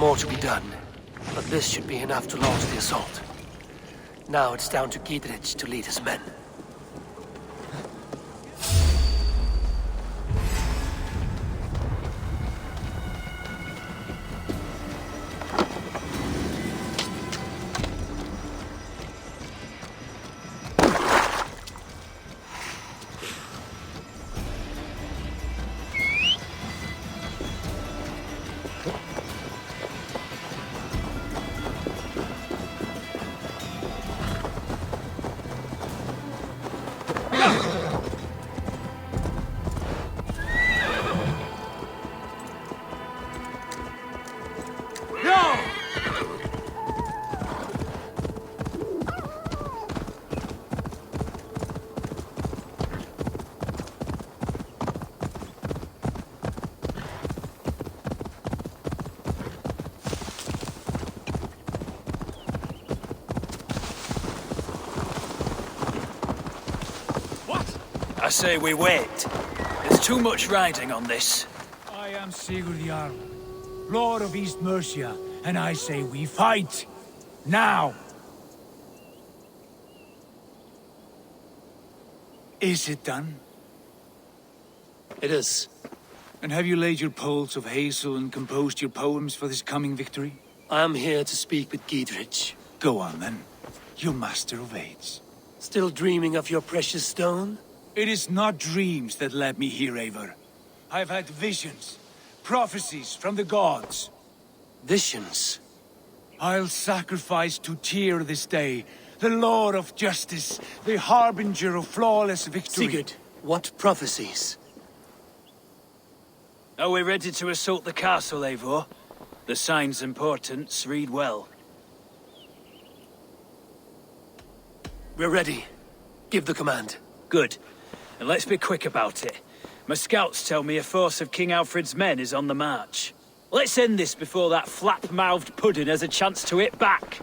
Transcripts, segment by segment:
more to be done, but this should be enough to launch the assault. Now it's down to Gidrich to lead his men. I say we wait. There's too much riding on this. I am Sigurd Jarl, Lord of East Mercia, and I say we fight! Now! Is it done? It is. And have you laid your poles of hazel and composed your poems for this coming victory? I am here to speak with Gidrich. Go on then, you master of aids. Still dreaming of your precious stone? It is not dreams that led me here, Eivor. I've had visions, prophecies from the gods. Visions? I'll sacrifice to Tyr this day, the Lord of Justice, the harbinger of flawless victory. Sigurd, what prophecies? Are we ready to assault the castle, Eivor? The signs and portents read well. We're ready. Give the command. Good. And let's be quick about it. My scouts tell me a force of King Alfred's men is on the march. Let's end this before that flap-mouthed pudding has a chance to hit back.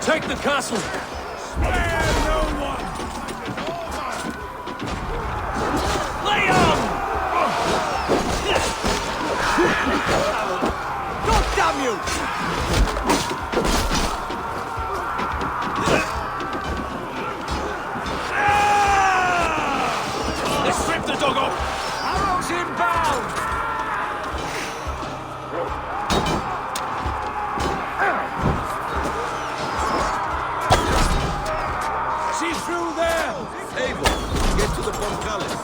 Take the castle! Spare no one! Lay on! God damn you! Let's strip the dog off! Arrows inbound! She's through there! Eivor, get to the portcullis.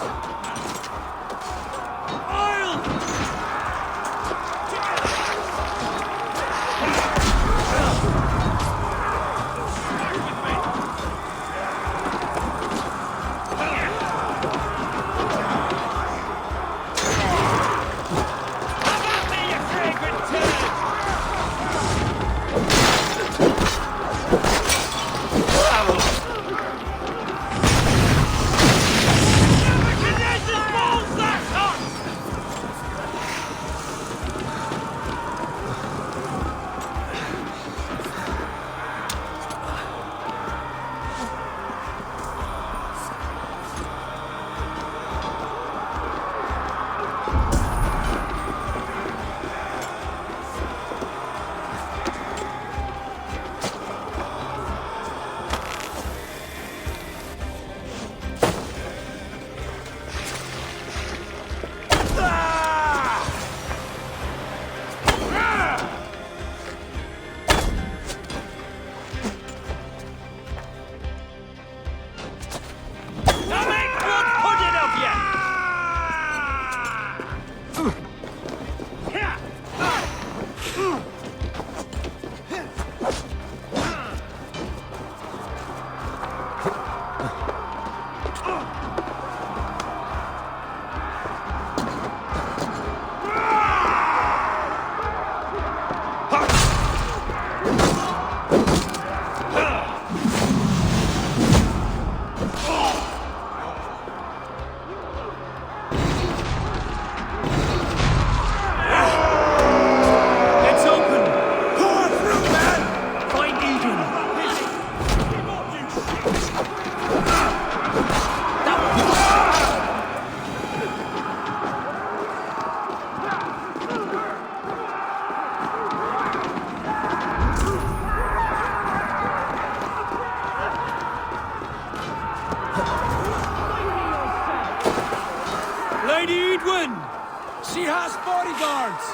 She has bodyguards!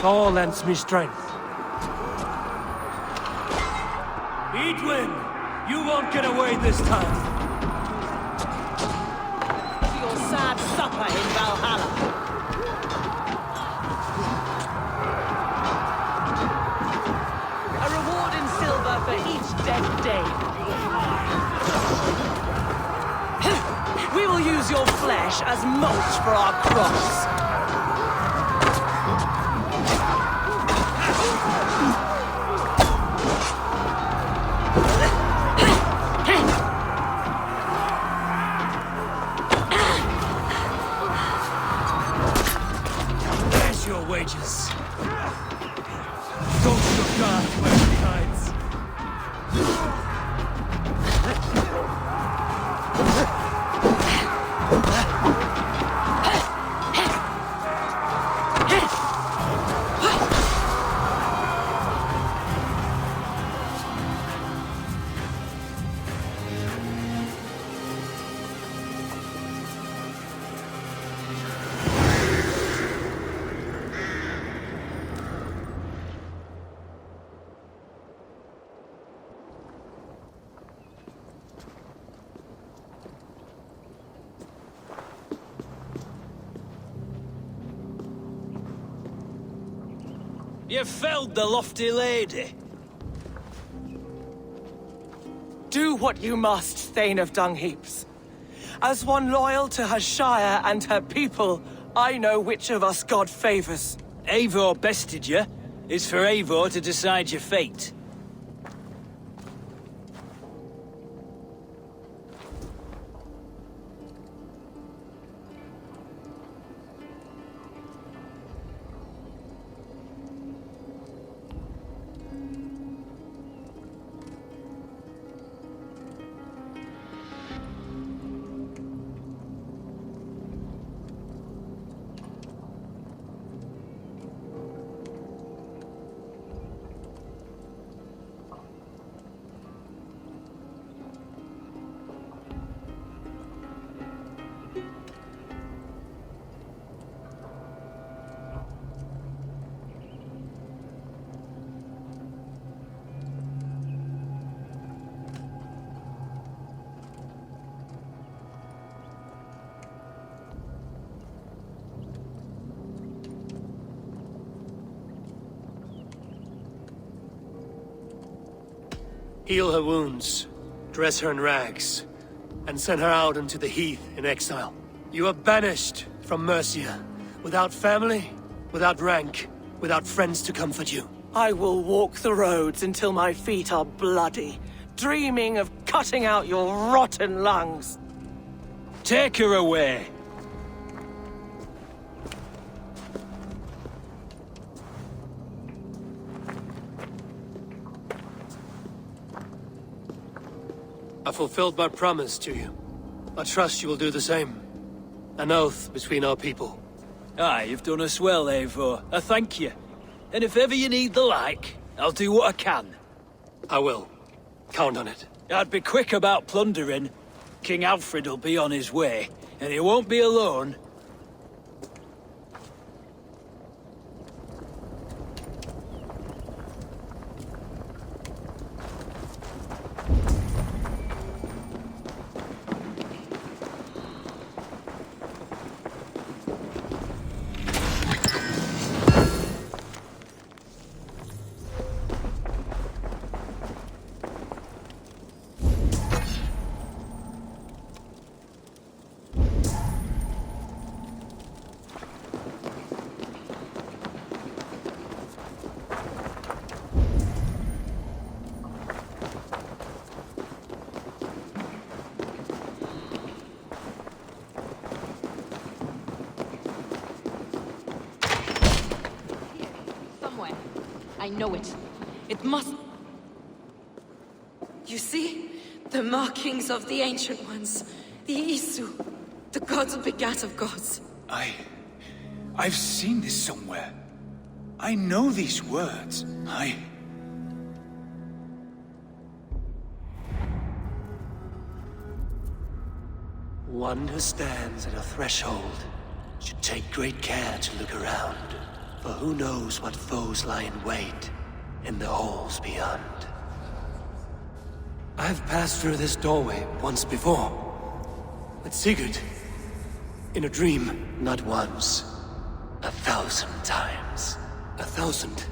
Thor lends me strength. Edwin, you won't get away this time. For your sad supper in Valhalla. A reward in silver for each dead day. We will use your flesh as mulch for our crops. There's your wages. Go to your guard where he hides. You felled the lofty lady. Do what you must, Thane of Dung Heaps. As one loyal to her shire and her people, I know which of us God favors. Eivor bested you. It's for Eivor to decide your fate. Heal her wounds, dress her in rags, and send her out into the heath in exile. You are banished from Mercia, without family, without rank, without friends to comfort you. I will walk the roads until my feet are bloody, dreaming of cutting out your rotten lungs. Take her away. I fulfilled my promise to you. I trust you will do the same. An oath between our people. Aye, you've done us well, Eivor. I thank you. And if ever you need the like, I'll do what I can. I will. Count on it. I'd be quick about plundering. King Alfred will be on his way, and he won't be alone. I know it. It must... You see? The markings of the Ancient Ones. The Isu. The gods begat of gods. I've seen this somewhere. I know these words. One who stands at a threshold should take great care to look around, for who knows what foes lie in wait in the halls beyond. I've passed through this doorway once before, with Sigurd. In a dream, not once, 1,000 times. 1,000.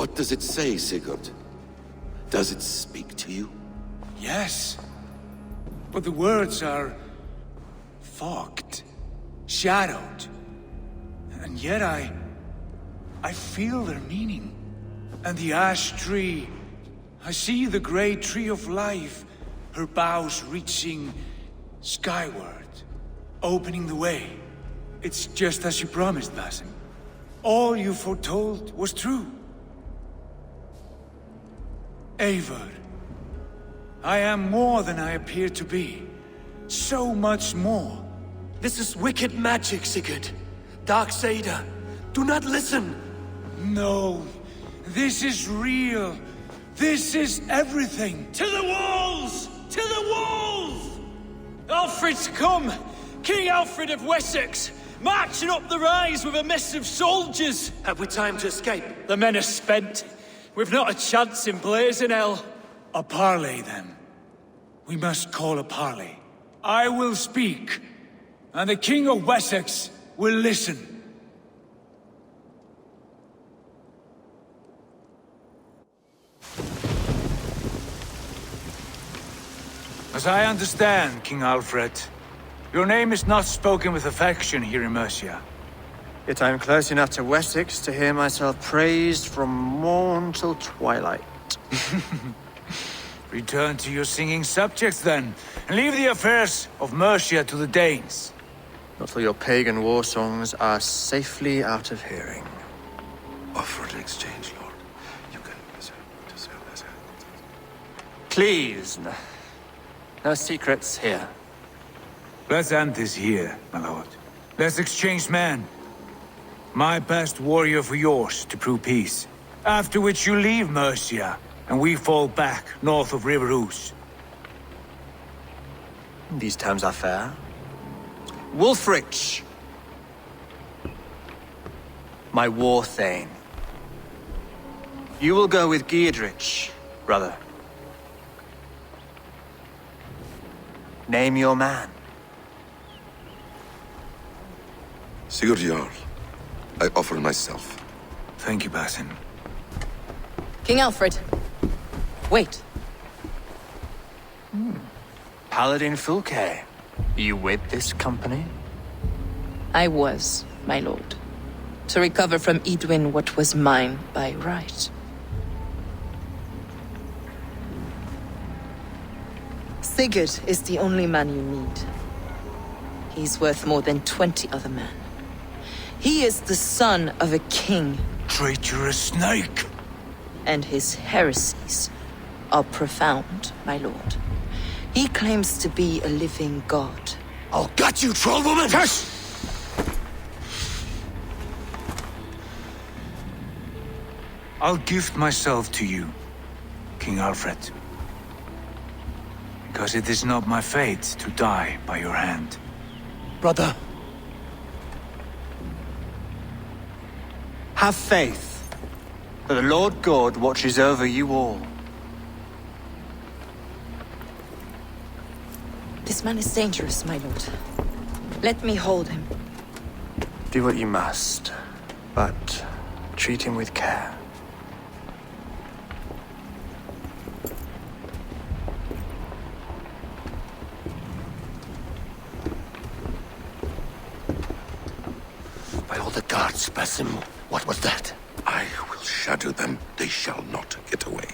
What does it say, Sigurd? Does it speak to you? Yes. But the words are... fogged. Shadowed. And yet I feel their meaning. And the ash tree... I see the great tree of life, her boughs reaching skyward, opening the way. It's just as you promised, Basim. All you foretold was true. Eivor, I am more than I appear to be. So much more. This is wicked magic, Sigurd. Darksader, do not listen. No, this is real. This is everything. To the walls! To the walls! Alfred's come! King Alfred of Wessex! Marching up the rise with a mess of soldiers! Have we time to escape? The men are spent. We've not a chance in blazing hell. A parley, then. We must call a parley. I will speak, and the King of Wessex will listen. As I understand, King Alfred, your name is not spoken with affection here in Mercia. Yet I am close enough to Wessex to hear myself praised from morn till twilight. Return to your singing subjects, then, and leave the affairs of Mercia to the Danes. Not till your pagan war songs are safely out of hearing. Offer an exchange, Lord. You can... Please, no secrets here. Let's end this here, my lord. Let's exchange men. My best warrior for yours to prove peace. After which you leave Mercia, and we fall back north of River Ouse. These terms are fair. Wulfrich, my war thane. You will go with Giedrich, brother. Name your man. Sigurd Jarl, I offer myself. Thank you, Basim. King Alfred. Wait. Paladin Fulke, you with this company? I was, my lord. To recover from Edwin what was mine by right. Sigurd is the only man you need. He's worth more than 20 other men. He is the son of a king. Traitorous snake! And his heresies are profound, my lord. He claims to be a living god. I'll gut you, troll woman! Hush! I'll gift myself to you, King Alfred. Because it is not my fate to die by your hand. Brother, Have faith that the Lord God watches over you all. This man is dangerous, my lord. Let me hold him. Do what you must, but treat him with care. by all the gods, Basim, what was that? I will shadow them. They shall not get away.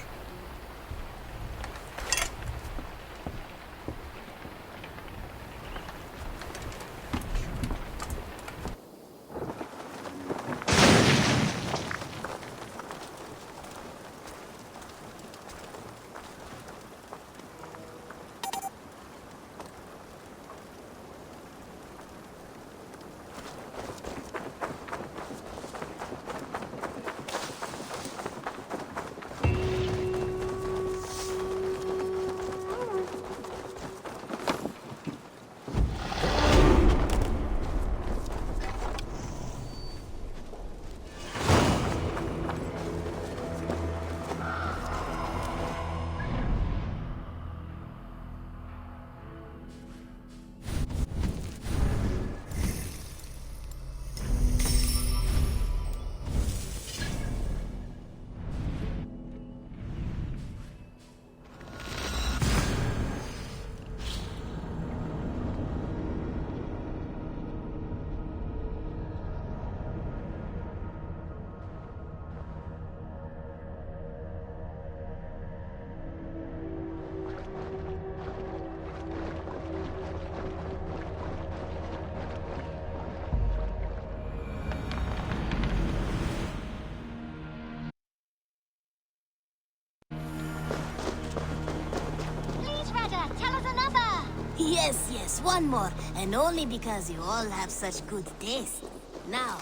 Yes, one more. And only because you all have such good taste. Now,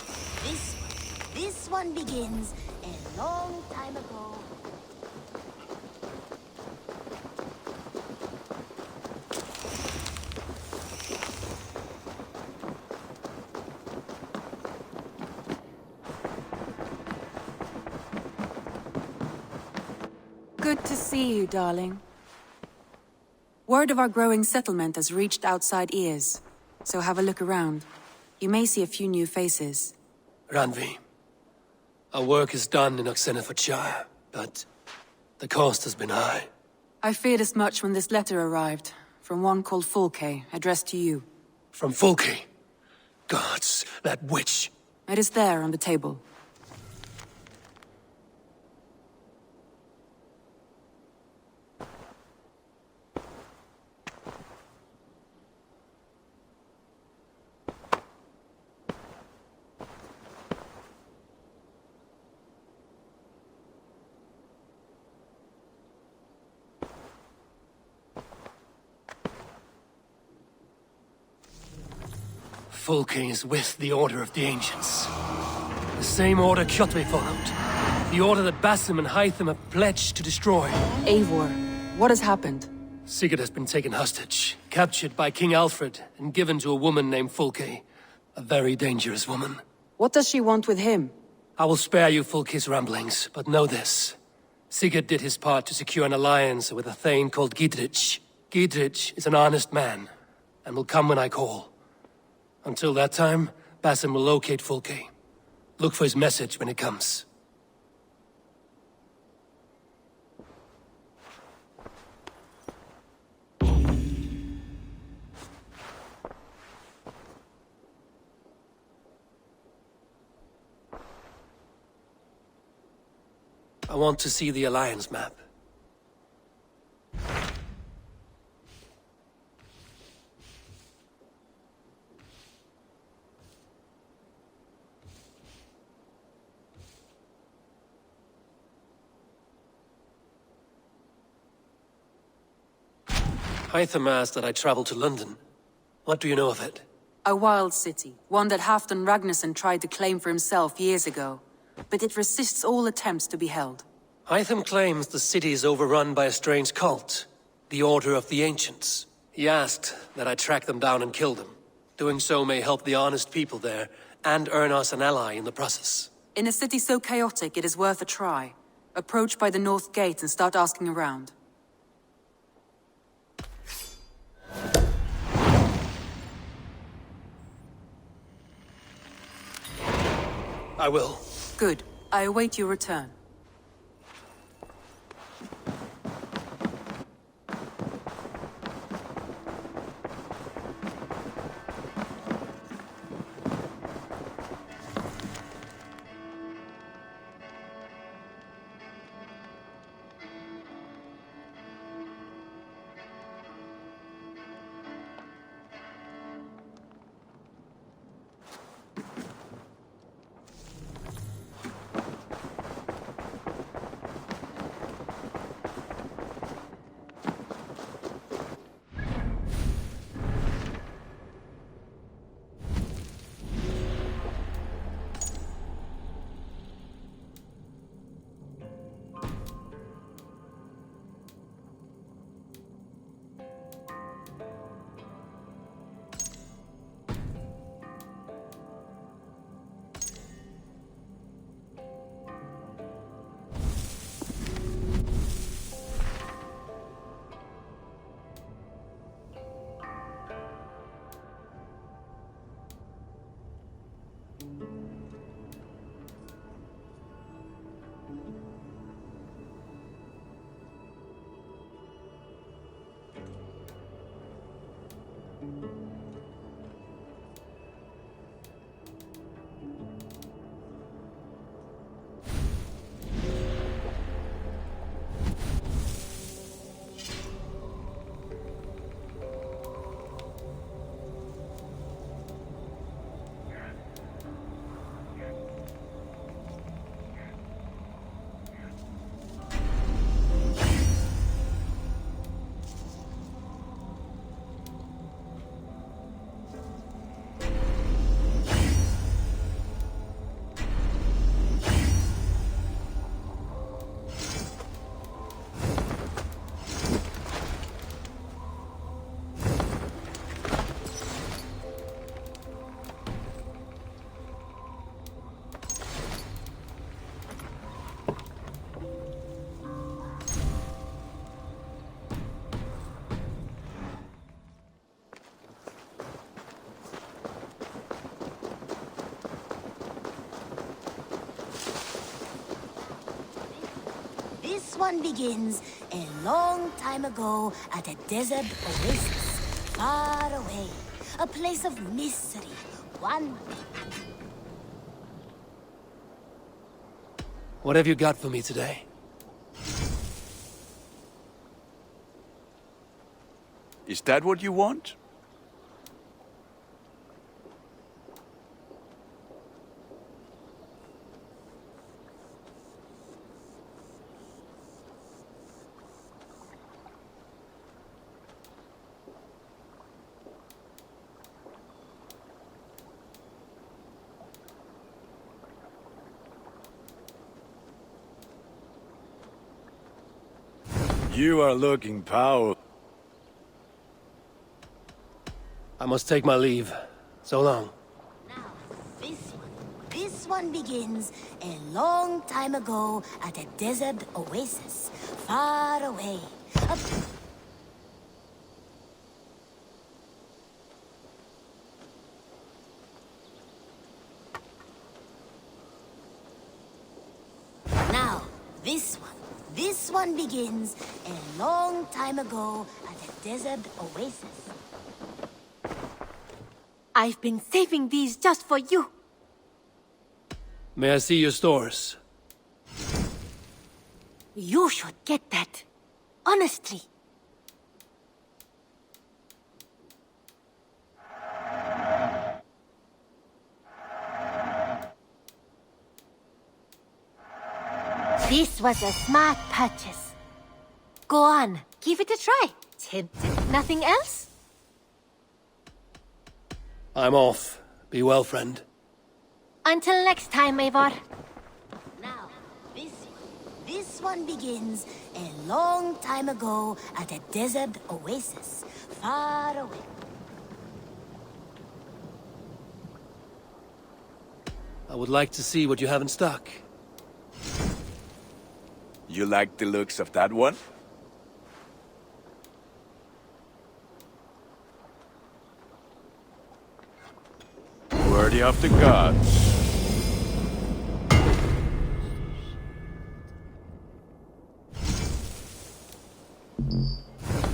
this one begins a long time ago. Good to see you, darling. Word of our growing settlement has reached outside ears, so have a look around. You may see a few new faces. Ranvi, our work is done in Oxenfordshire, but the cost has been high. I feared as much when this letter arrived, from one called Fulke, addressed to you. From Fulke? Gods, that witch! It is there on the table. Fulke is with the Order of the Ancients. The same order Kjotve followed. The order that Basim and Hytham have pledged to destroy. Eivor, what has happened? Sigurd has been taken hostage, captured by King Alfred, and given to a woman named Fulke. A very dangerous woman. What does she want with him? I will spare you Fulke's ramblings, but know this. Sigurd did his part to secure an alliance with a thane called Gidrich. Gidrich is an honest man, and will come when I call. Until that time, Basim will locate Fulke. Look for his message when it comes. I want to see the Alliance map. Hytham asked that I travel to London. What do you know of it? A wild city, one that Halfdan Ragnarsson tried to claim for himself years ago. But it resists all attempts to be held. Hytham claims the city is overrun by a strange cult, the Order of the Ancients. He asked that I track them down and kill them. Doing so may help the honest people there, and earn us an ally in the process. In a city so chaotic, it is worth a try. Approach by the North Gate and start asking around. I will. Good. I await your return. one begins a long time ago at a desert oasis, far away. A place of mystery. One... What have you got for me today? Is that what you want? You are looking powerful. I must take my leave. So long. Now, this one begins a long time ago at a desert oasis, far away. Now, this one begins a long time ago at a desert oasis. I've been saving these just for you. May I see your stores? You should get that. Honestly. This was a smart purchase. Go on, give it a try. Tempted. Nothing else? I'm off. Be well, friend. Until next time, Eivor. Now, this one begins a long time ago at a desert oasis, far away. I would like to see what you have in stock. You like the looks of that one? Worthy of the gods.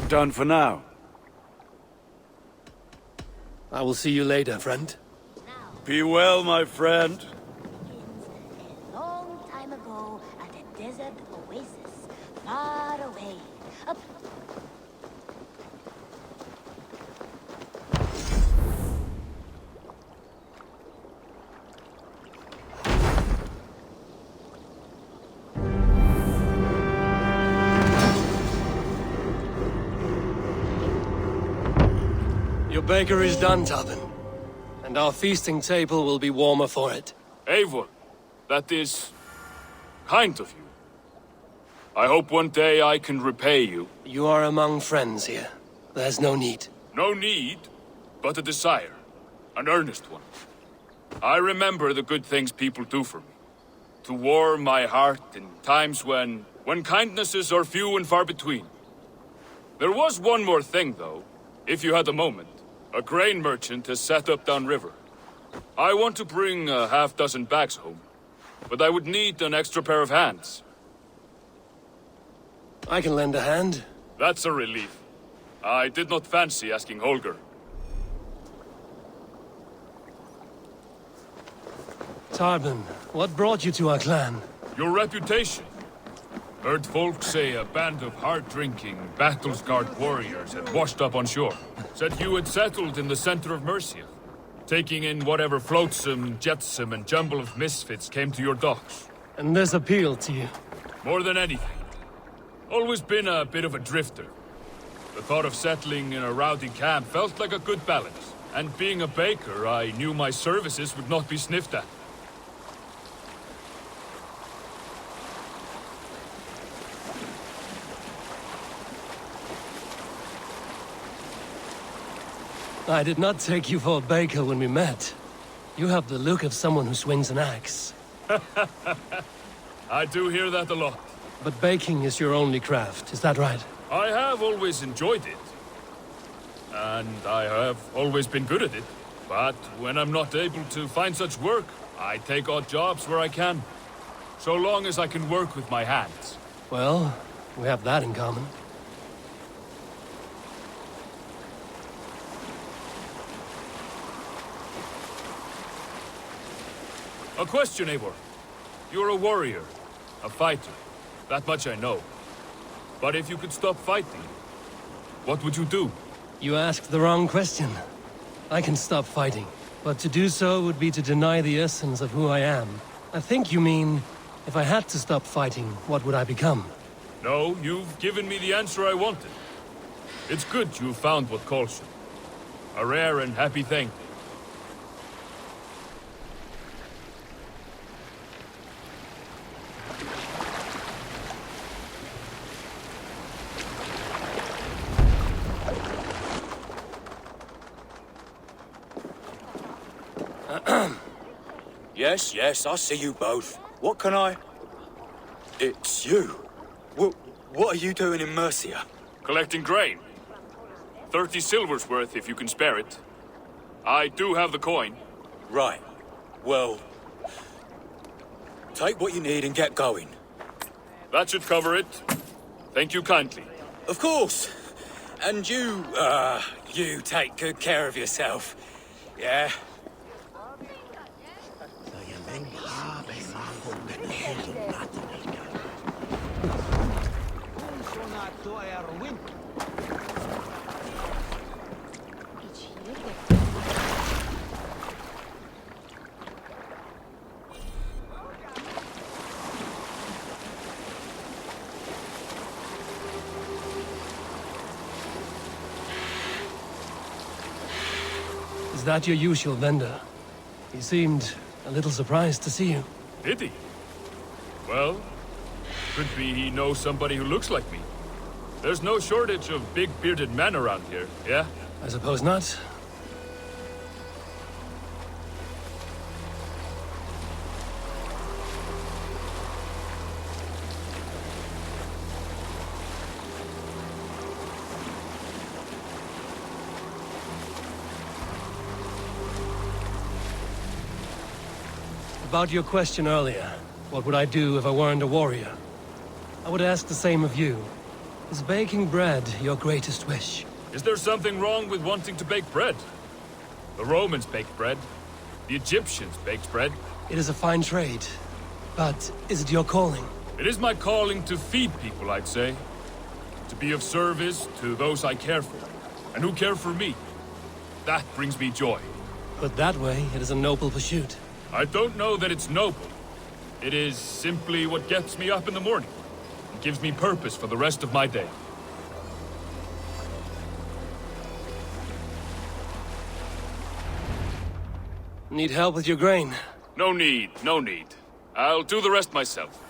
Done for now. I will see you later, friend. Be well, my friend. A long time ago at a desert oasis, far away. Your baker is done, Tubin. And our feasting table will be warmer for it. Eivor, that is kind of you. I hope one day I can repay you. You are among friends here. There's no need. No need, but a desire. An earnest one. I remember the good things people do for me. To warm my heart in times when kindnesses are few and far between. There was one more thing, though, if you had a moment. A grain merchant has set up downriver. I want to bring a half-dozen bags home, but I would need an extra pair of hands. I can lend a hand. That's a relief. I did not fancy asking Holger. Tarbin, what brought you to our clan? Your reputation. Heard folk say a band of hard-drinking, battle-scarred warriors had washed up on shore. Said you had settled in the center of Mercia, taking in whatever flotsam, jetsam, and jumble of misfits came to your docks. And this appealed to you? More than anything. Always been a bit of a drifter. The thought of settling in a rowdy camp felt like a good balance. And being a baker, I knew my services would not be sniffed at. I did not take you for a baker when we met. You have the look of someone who swings an axe. I do hear that a lot. But baking is your only craft, is that right? I have always enjoyed it. And I have always been good at it. But when I'm not able to find such work, I take odd jobs where I can. So long as I can work with my hands. Well, we have that in common. A question, Eivor. You're a warrior, a fighter. That much I know. But if you could stop fighting, what would you do? You asked the wrong question. I can stop fighting, but to do so would be to deny the essence of who I am. I think you mean, if I had to stop fighting, what would I become? No, you've given me the answer I wanted. It's good you found what calls you. A rare and happy thing. Yes, I see you both. What can I... It's you. What are you doing in Mercia? Collecting grain. 30 silver's worth if you can spare it. I do have the coin. Right. Well... take what you need and get going. That should cover it. Thank you kindly. Of course. And you take good care of yourself. Yeah? Is that your usual vendor? He seemed a little surprised to see you. Did he? Well, could be he knows somebody who looks like me. There's no shortage of big bearded men around here, yeah? I suppose not. About your question earlier, what would I do if I weren't a warrior? I would ask the same of you. Is baking bread your greatest wish? Is there something wrong with wanting to bake bread? The Romans baked bread. The Egyptians baked bread. It is a fine trade. But is it your calling? It is my calling to feed people, I'd say. To be of service to those I care for, and who care for me. That brings me joy. But that way, it is a noble pursuit. I don't know that it's noble. It is simply what gets me up in the morning. It gives me purpose for the rest of my day. Need help with your grain? No need, no need. I'll do the rest myself.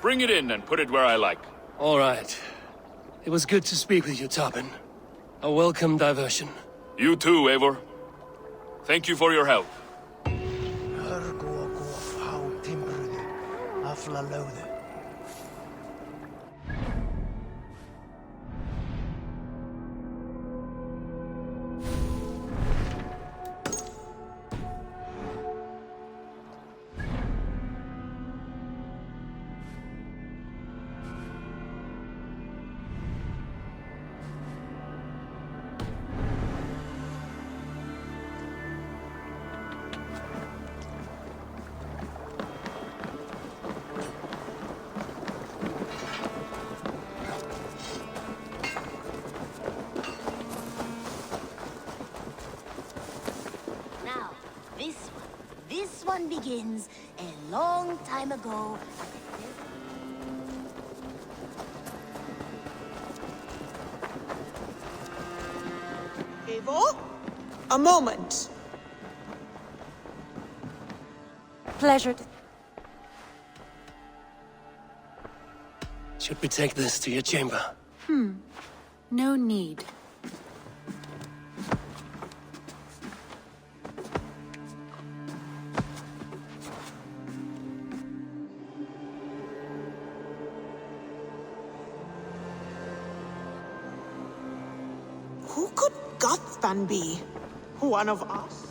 Bring it in and put it where I like. All right. It was good to speak with you, Tobin. A welcome diversion. You too, Eivor. Thank you for your help. This one begins a long time ago. Eivor? A moment. Pleasure. Should we take this to your chamber? No need. Who could Gothspan be? One of us?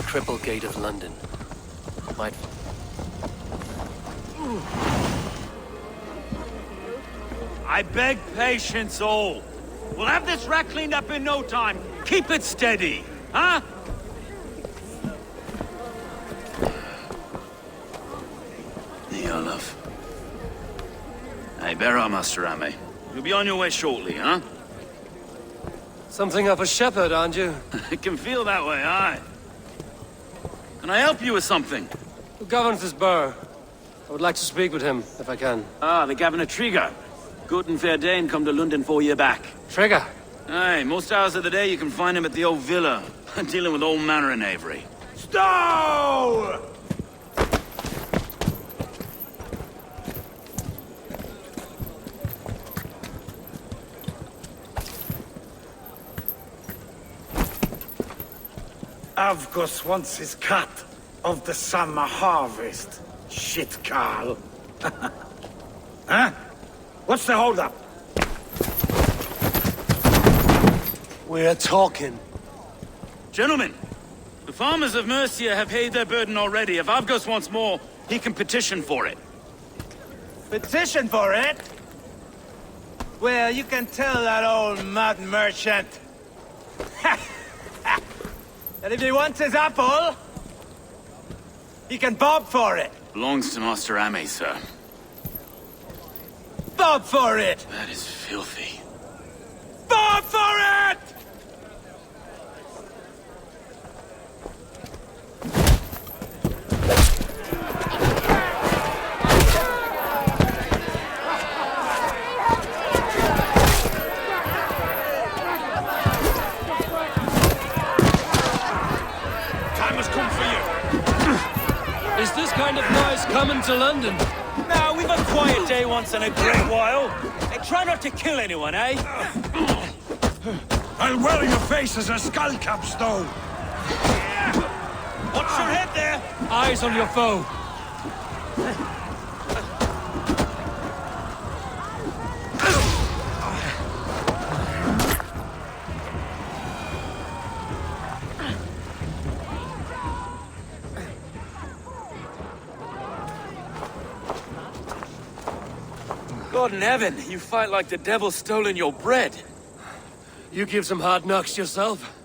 Triple Gate of London. Might... I beg patience, all. We'll have this wreck cleaned up in no time. Keep it steady, huh? Your love. Hey, bear up, Master Ame. You'll be on your way shortly, huh? Something of a shepherd, aren't you? It can feel that way, aye. Can I help you with something? Who governs this burgh? I would like to speak with him, if I can. Ah, the Governor Trigger. Good and fair Dane come to London 4 years back. Trigger? Aye, most hours of the day you can find him at the old villa, dealing with all manner in Avery. Stow! Avgos wants his cut of the summer harvest. Shit, Carl. Huh? What's the holdup? We're talking. Gentlemen, the farmers of Mercia have paid their burden already. If Avgos wants more, he can petition for it. Petition for it? Well, you can tell that old mud merchant that if he wants his apple, he can bob for it. Belongs to Master Ame, sir. Bob for it! That is filthy. Bob for it! Is this kind of noise coming to London? No, we've a quiet day once in a great while. Hey, try not to kill anyone, eh? I'll wear your face as a skull capstone. Watch your head there! Eyes on your foe. God in heaven, you fight like the devil's stolen your bread. You give some hard knocks yourself?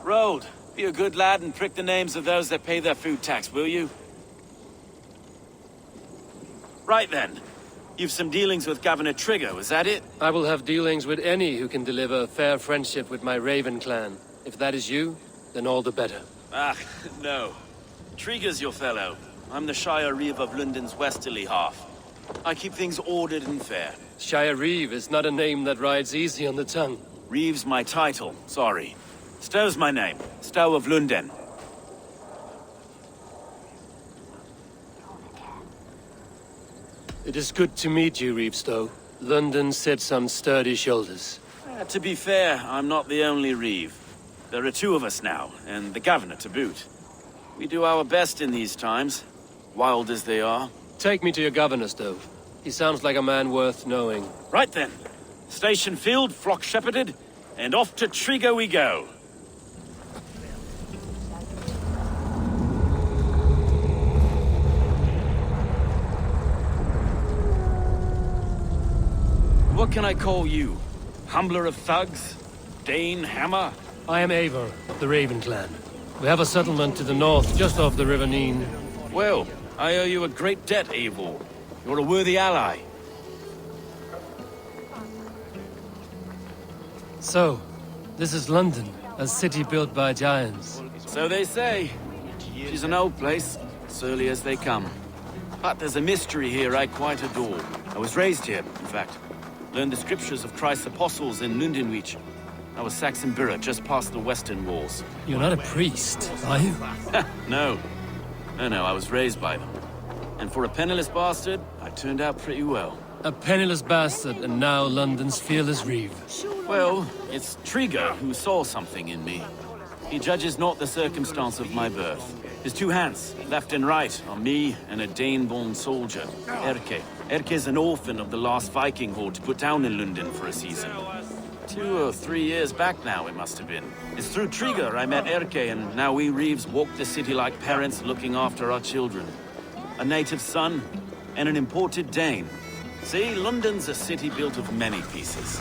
Rold, be a good lad and prick the names of those that pay their food tax, will you? Right then. You've some dealings with Governor Trigger, was that it? I will have dealings with any who can deliver a fair friendship with my Raven clan. If that is you, then all the better. Ah, no. Trigger's your fellow. I'm the Shire Reeve of London's westerly half. I keep things ordered and fair. Shire Reeve is not a name that rides easy on the tongue. Reeve's my title, sorry. Stow's my name. Stow of Lunden. It is good to meet you, Reeve Stow. London sits on sturdy shoulders. To be fair, I'm not the only Reeve. There are two of us now, and the governor to boot. We do our best in these times, wild as they are. Take me to your governor, Stow. He sounds like a man worth knowing. Right then. Station filled, flock shepherded, and off to Trigo we go. What can I call you? Humbler of thugs? Dane Hammer? I am Eivor, of the Raven clan. We have a settlement to the north, just off the River Neen. Well, I owe you a great debt, Eivor. You're a worthy ally. So, this is London, a city built by giants. So they say. She's an old place, surly as they come. But there's a mystery here I quite adore. I was raised here, in fact. Learned the scriptures of Christ's apostles in Lundenwich. I was Saxon Borough, just past the western walls. You're not a priest, are you? No. No, I was raised by them. And for a penniless bastard, I turned out pretty well. A penniless bastard, and now London's fearless Reeve. Well, it's Trigger who saw something in me. He judges not the circumstance of my birth. His two hands, left and right, are me and a Dane-born soldier, Erke. Erke's an orphan of the last Viking horde put down in London for a season. 2 or 3 years back now, it must have been. It's through Trigger I met Erke, and now we Reeves walk the city like parents looking after our children. A native son, and an imported Dane. See, London's a city built of many pieces.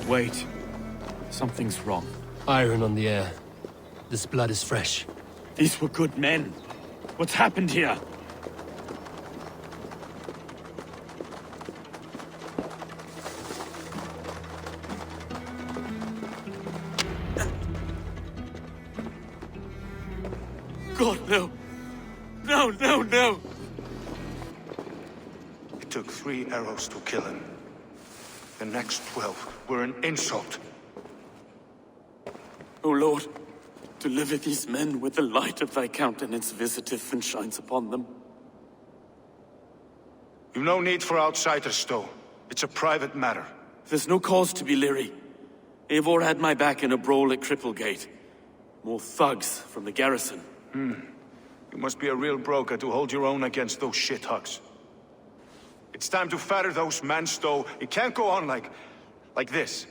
Wait. Something's wrong. Iron on the air. This blood is fresh. These were good men. What's happened here? God, no. No. It took 3 arrows to kill him. The next 12 were an insult. O Lord, deliver these men with the light of thy countenance visiteth and shines upon them. You've no need for outsiders, Stow. It's a private matter. There's no cause to be leery. Eivor had my back in a brawl at Cripplegate. More thugs from the garrison. You must be a real broker to hold your own against those shithugs. It's time to fetter those men, Stow. It can't go on like this.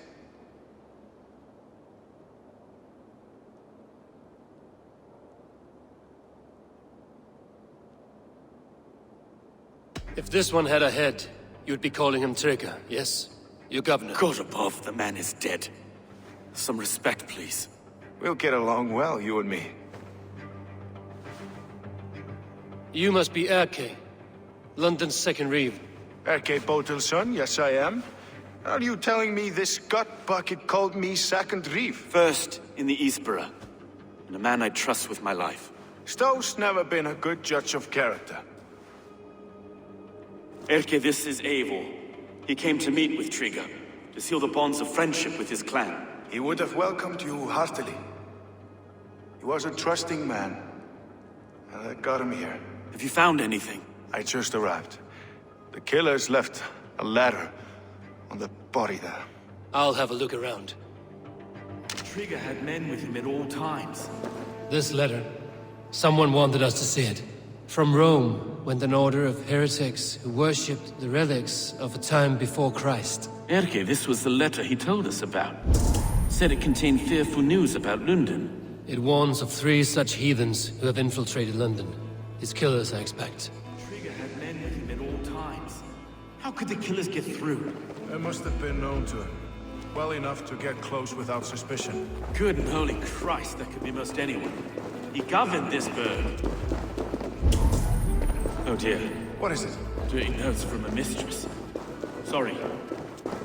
If this one had a head, you'd be calling him Trigger, yes? Your governor. God above, the man is dead. Some respect, please. We'll get along well, you and me. You must be Erke, London's second Reeve. Erke Botel's son, yes I am. Are you telling me this gut bucket called me second Reeve? First in the Eastborough, and a man I trust with my life. Stow's never been a good judge of character. Erke, this is Eivor. He came to meet with Trigger, to seal the bonds of friendship with his clan. He would have welcomed you heartily. He was a trusting man. And I got him here. Have you found anything? I just arrived. The killers left a ladder on the body there. I'll have a look around. Trigger had men with him at all times. This letter. Someone wanted us to see it. From Rome went an order of heretics who worshipped the relics of a time before Christ. Erke, this was the letter he told us about. Said it contained fearful news about London. It warns of 3 such heathens who have infiltrated London. His killers, I expect. Trigger had men with him at all times. How could the killers get through? They must have been known to him. Well enough to get close without suspicion. Good and holy Christ, that could be most anyone. He governed this bird. Oh dear. What is it? Dirty notes from a mistress. Sorry.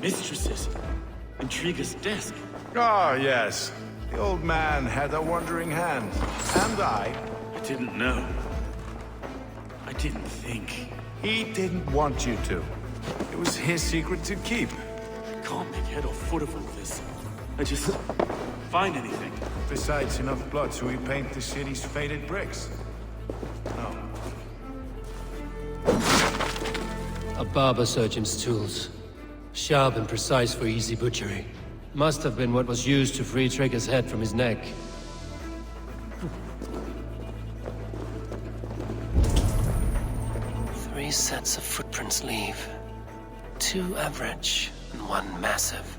Mistresses. Intriga's desk. Ah, yes. The old man had a wandering hand. And I didn't know. I didn't think. He didn't want you to. It was his secret to keep. I can't make head or foot of all this. I just... find anything. Besides enough blood to repaint the city's faded bricks. No. A barber surgeon's tools. Sharp and precise for easy butchery. Must have been what was used to free Trigger's head from his neck. 3 sets of footprints leave. 2 average and 1 massive.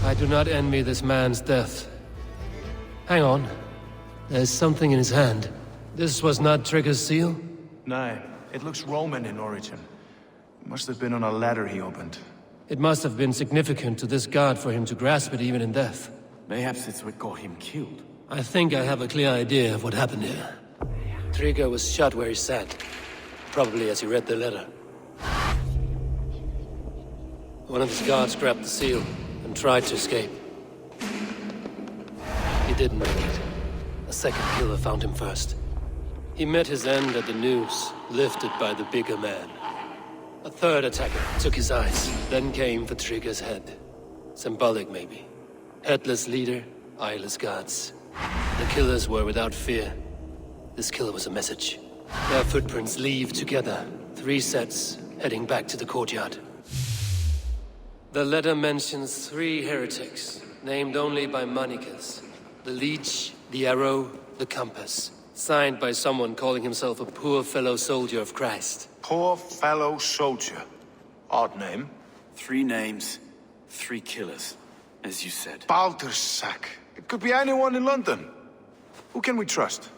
I do not envy this man's death. Hang on. There's something in his hand. This was not Trigger's seal? No, it looks Roman in origin. Must have been on a ladder he opened. It must have been significant to this god for him to grasp it even in death. Mayhaps it's what got him killed. I think I have a clear idea of what happened here. Trigger was shot where he sat. Probably as he read the letter. One of his guards grabbed the seal and tried to escape. He didn't make it. A second killer found him first. He met his end at the noose, lifted by the bigger man. A third attacker took his eyes, then came for Trigger's head. Symbolic, maybe. Headless leader, eyeless guards. The killers were without fear. This killer was a message. Their footprints leave together. 3 sets, heading back to the courtyard. The letter mentions 3 heretics, named only by Manicus. The leech, the arrow, the compass. Signed by someone calling himself a poor fellow soldier of Christ. Poor fellow soldier. Odd name. 3 names, 3 killers, as you said. Baldersack. It could be anyone in London. Who can we trust?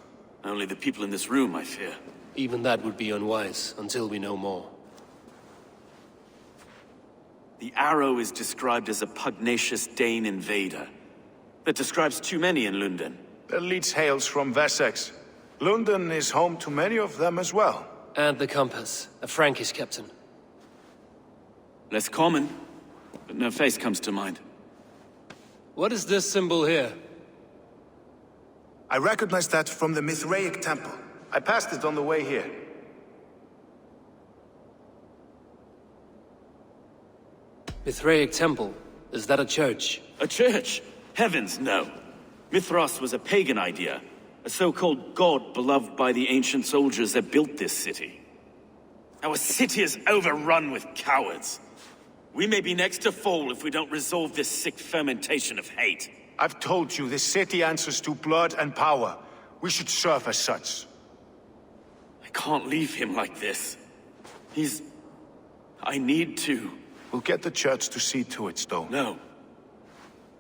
Only the people in this room, I fear. Even that would be unwise, until we know more. The arrow is described as a pugnacious Dane invader. That describes too many in London. The leech hails from Wessex. London is home to many of them as well. And the compass, a Frankish captain. Less common, but no face comes to mind. What is this symbol here? I recognize that from the Mithraic temple. I passed it on the way here. Mithraic temple? Is that a church? A church? Heavens, no. Mithras was a pagan idea. A so-called god beloved by the ancient soldiers that built this city. Our city is overrun with cowards. We may be next to fall if we don't resolve this sick fermentation of hate. I've told you, this city answers to blood and power. We should serve as such. I can't leave him like this. I need to. We'll get the church to see to it, Stone. No.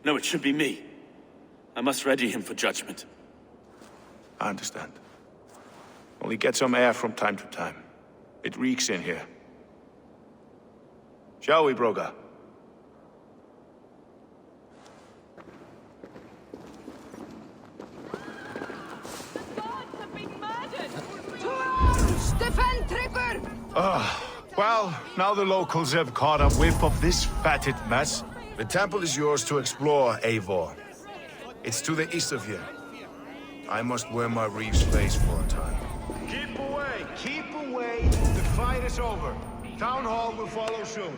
No, it should be me. I must ready him for judgment. I understand. Only get some air from time to time. It reeks in here. Shall we, Broga? Well, now the locals have caught a whiff of this fatted mess. The temple is yours to explore, Eivor. It's to the east of here. I must wear my reeve's face for a time. Keep away! Keep away! The fight is over. Town Hall will follow soon.